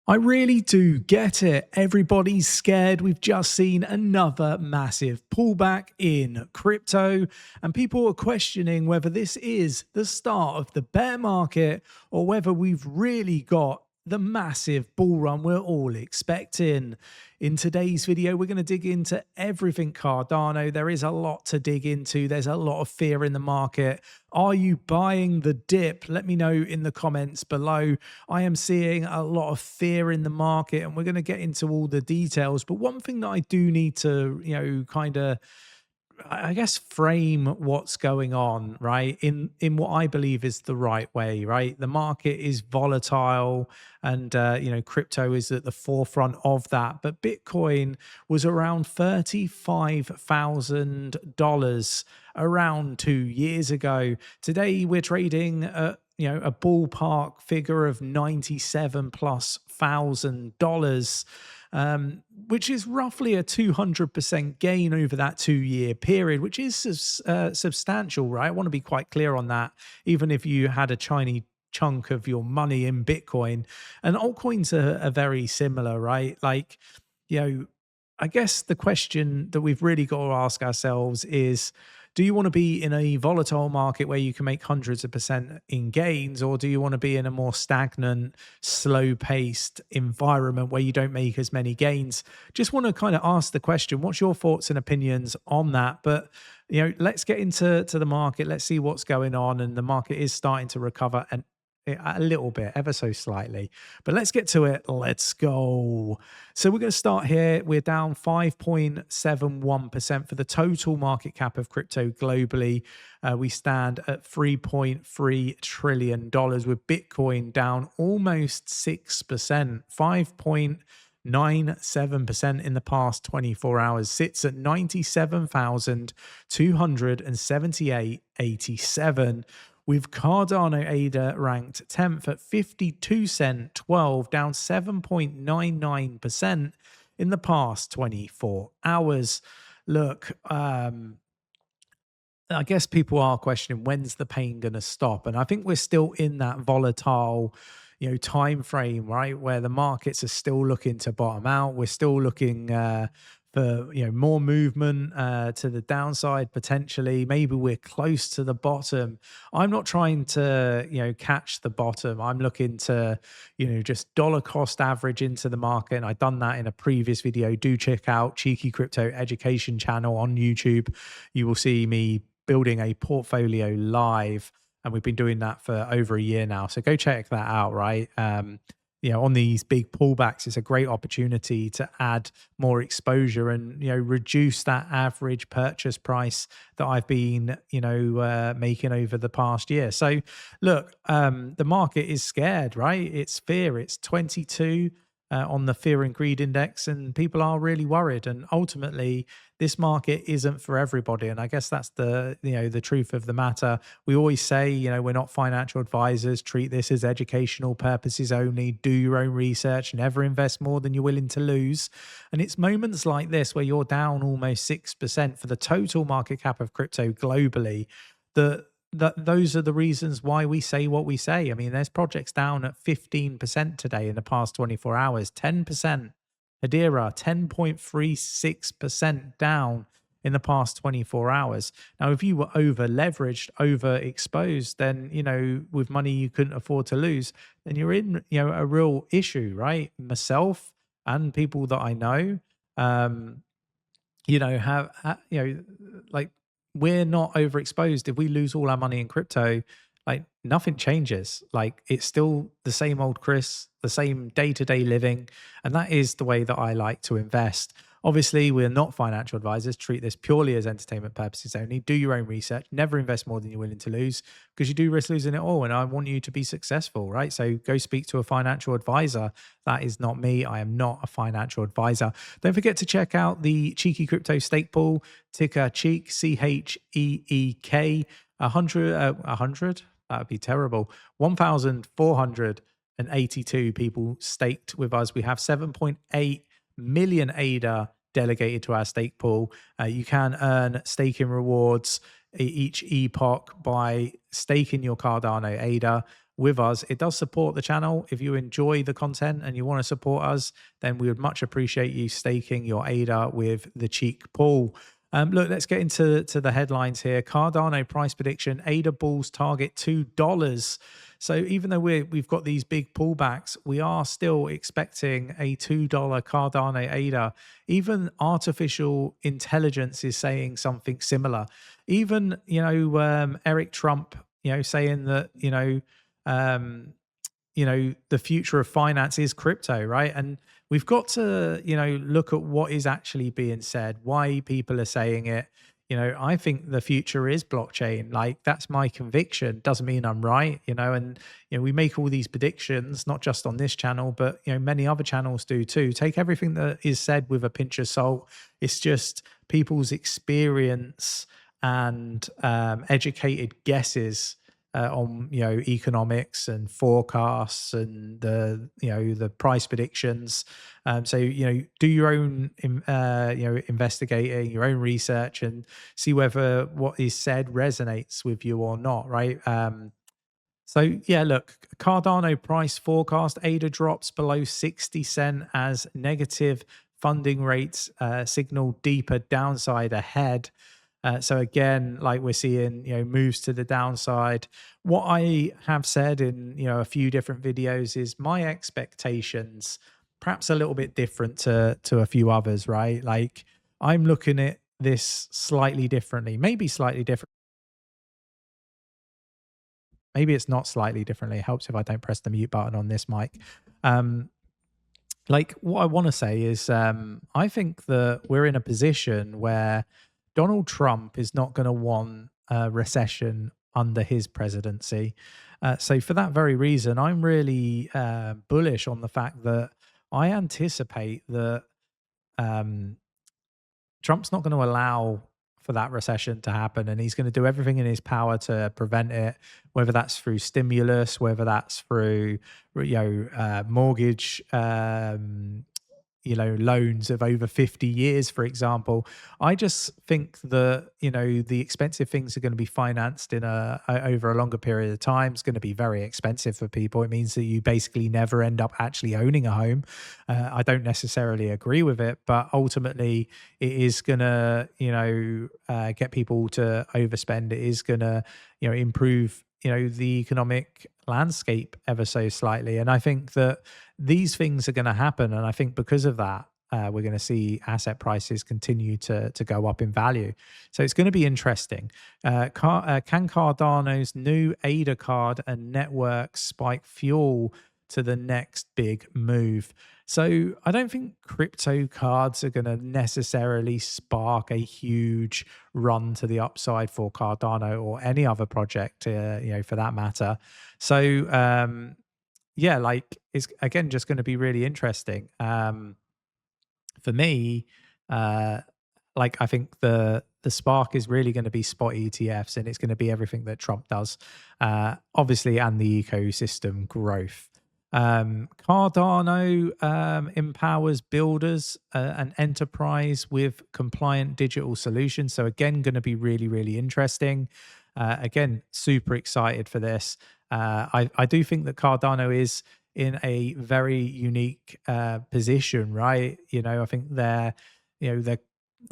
I really do get it. Everybody's scared. We've just seen another massive pullback in crypto, and people are questioning whether this is the start of the bear market or whether we've really got the massive bull run we're all expecting. In today's video, we're going to dig into everything Cardano. There is a lot to dig into. There's a lot of fear in the market. Are you buying the dip? Let me know in the comments below. I am seeing a lot of fear in the market, and we're going to get into all the details. But one thing that I do need to, kind of, I guess, frame what's going on, right? In what I believe is the right way, right? The market is volatile, and crypto is at the forefront of that. But Bitcoin was around $35,000 around 2 years ago. Today we're trading at a ballpark figure of 97 plus $1,000, which is roughly a 200% gain over that 2 year period, which is substantial, right? I want to be quite clear on that. Even if you had a tiny chunk of your money in Bitcoin, and altcoins are very similar, right? Like, I guess the question that we've really got to ask ourselves is, do you want to be in a volatile market where you can make hundreds of percent in gains, or do you want to be in a more stagnant, slow-paced environment where you don't make as many gains? Just want to kind of ask the question, what's your thoughts and opinions on that? But let's get into the market. Let's see what's going on, and the market is starting to recover and a little bit, ever so slightly. But let's get to it. Let's go. So we're going to start here. We're down 5.71% for the total market cap of crypto globally. We stand at $3.3 trillion, with Bitcoin down almost 6%, 5.97% in the past 24 hours, sits at 97,278.87. With Cardano ADA ranked 10th at 52 cent 12, down 7.99% in the past 24 hours. Look, I guess people are questioning, when's the pain going to stop? And I think we're still in that volatile time frame, right, where the markets are still looking to bottom out. We're still looking for more movement to the downside potentially. Maybe we're close to the bottom. I'm not trying to catch the bottom. I'm looking to just dollar cost average into the market, and I've done that in a previous video. Do check out Cheeky Crypto Education channel on YouTube. You will see me building a portfolio live, and we've been doing that for over a year now, so go check that out, right? On these big pullbacks, it's a great opportunity to add more exposure and, reduce that average purchase price that I've been, making over the past year. So look, the market is scared, right? It's fear. It's 22 on the fear and greed index, and people are really worried. And ultimately, this market isn't for everybody. And I guess that's the truth of the matter. We always say, we're not financial advisors. Treat this as educational purposes only. Do your own research. Never invest more than you're willing to lose. And it's moments like this where you're down almost 6% for the total market cap of crypto globally that those are the reasons why we say what we say. I mean, there's projects down at 15% today in the past 24 hours, 10%. Hedera, 10.36% down in the past 24 hours. Now, if you were over leveraged, overexposed, then, with money you couldn't afford to lose, then you're in, a real issue, right? Myself and people that I know, like, we're not overexposed. If we lose all our money in crypto, like, nothing changes. Like, it's still the same old Chris, the same day-to-day living. And that is the way that I like to invest. Obviously, we're not financial advisors. Treat this purely as entertainment purposes only. Do your own research. Never invest more than you're willing to lose, because you do risk losing it all. And I want you to be successful, right? So go speak to a financial advisor. That is not me. I am not a financial advisor. Don't forget to check out the Cheeky Crypto Stake Pool, ticker Cheek, CHEEK, 100. That would be terrible. 1,482 people staked with us. We have 7.8 million ADA delegated to our stake pool. You can earn staking rewards each epoch by staking your Cardano ADA. with us. It does support the channel. If you enjoy the content and you want to support us, then we would much appreciate you staking your ADA with the cheek pull. Look, let's get into the headlines here. Cardano price prediction: ADA bulls target $2. So even though we've got these big pullbacks, we are still expecting a $2 Cardano ADA. Even artificial intelligence is saying something similar. Even Eric Trump, saying that um, the future of finance is crypto, right? And we've got to look at what is actually being said, why people are saying it. I think the future is blockchain. Like, that's my conviction. Doesn't mean I'm right. And we make all these predictions, not just on this channel, but many other channels do too. Take everything that is said with a pinch of salt. It's just people's experience and educated guesses on economics and forecasts and the price predictions. So do your own investigating, your own research, and see whether what is said resonates with you or not, right? So yeah, look, Cardano price forecast: ADA drops below 60 cent as negative funding rates signal deeper downside ahead. So again, like, we're seeing, moves to the downside. What I have said in, a few different videos is my expectations perhaps a little bit different to a few others, right? Like, I'm looking at this slightly differently, maybe slightly different. Maybe it's not slightly differently. It helps if I don't press the mute button on this mic. Um, like, what I want to say is, I think that we're in a position where Donald Trump is not going to want a recession under his presidency. So for that very reason, I'm really bullish on the fact that I anticipate that um, Trump's not going to allow for that recession to happen, and he's going to do everything in his power to prevent it, whether that's through stimulus, whether that's through mortgage loans of over 50 years, for example. I just think that the expensive things are going to be financed in over a longer period of time. It's going to be very expensive for people. It means that you basically never end up actually owning a home. I don't necessarily agree with it, but ultimately it is going to get people to overspend. It is going to improve the economic landscape ever so slightly. And I think that these things are going to happen. And I think because of that, we're going to see asset prices continue to go up in value. So it's going to be interesting. Can Cardano's new ADA card and network spike fuel to the next big move? So I don't think crypto cards are going to necessarily spark a huge run to the upside for Cardano or any other project, for that matter. So yeah, like, it's again just going to be really interesting. For me, uh, like, I think the spark is really going to be spot ETFs, and it's going to be everything that Trump does, obviously, and the ecosystem growth. Cardano empowers builders and enterprise with compliant digital solutions. So again, going to be really, really interesting. Again, super excited for this. I do think that Cardano is in a very unique position, right? I think their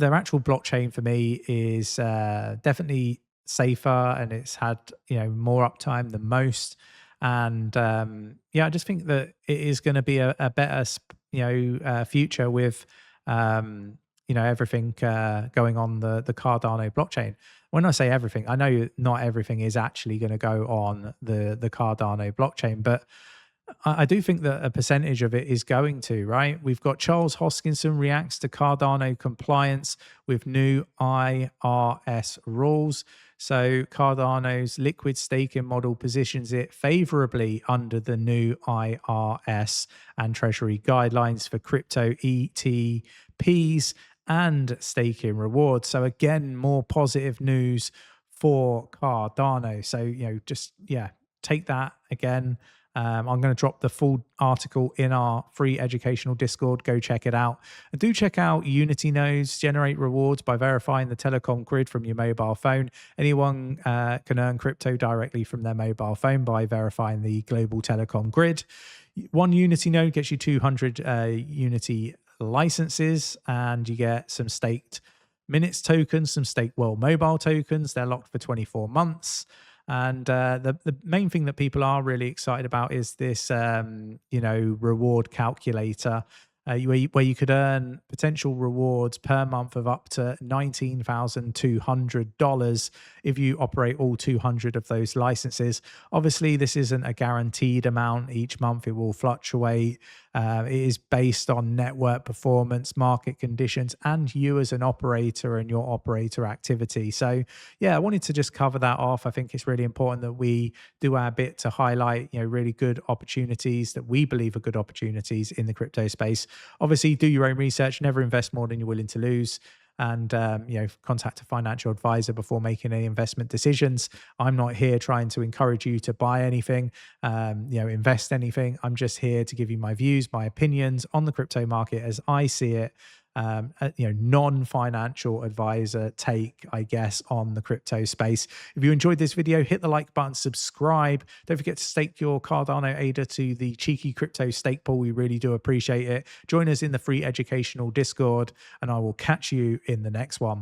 actual blockchain for me is definitely safer, and it's had more uptime than most. And yeah, I just think that it is going to be a better future with everything going on the Cardano blockchain. When I say everything, I know not everything is actually going to go on the Cardano blockchain, but I do think that a percentage of it is going to, right? We've got Charles Hoskinson reacts to Cardano compliance with new IRS rules. So Cardano's liquid staking model positions it favorably under the new IRS and Treasury guidelines for crypto ETPs and staking rewards. So again, more positive news for Cardano. So, just, yeah, take that again. I'm going to drop the full article in our free educational Discord. Go check it out. And do check out Unity nodes generate rewards by verifying the telecom grid from your mobile phone. Anyone can earn crypto directly from their mobile phone by verifying the global telecom grid. One Unity node gets you 200 Unity licenses, and you get some staked minutes tokens, some staked World Mobile tokens. They're locked for 24 months. And the main thing that people are really excited about is this, reward calculator, where you could earn potential rewards per month of up to $19,200 if you operate all 200 of those licenses. Obviously, this isn't a guaranteed amount each month. It will fluctuate. It is based on network performance, market conditions, and you as an operator and your operator activity. So, yeah, I wanted to just cover that off. I think it's really important that we do our bit to highlight, really good opportunities that we believe are good opportunities in the crypto space. Obviously, do your own research. Never invest more than you're willing to lose. And contact a financial advisor before making any investment decisions. I'm not here trying to encourage you to buy anything, invest anything. I'm just here to give you my views, my opinions on the crypto market as I see it. Non-financial advisor take, I guess, on the crypto space. If you enjoyed this video, hit the like button, subscribe. Don't forget to stake your Cardano ADA to the cheeky crypto stake pool. We really do appreciate it. Join us in the free educational Discord, and I will catch you in the next one.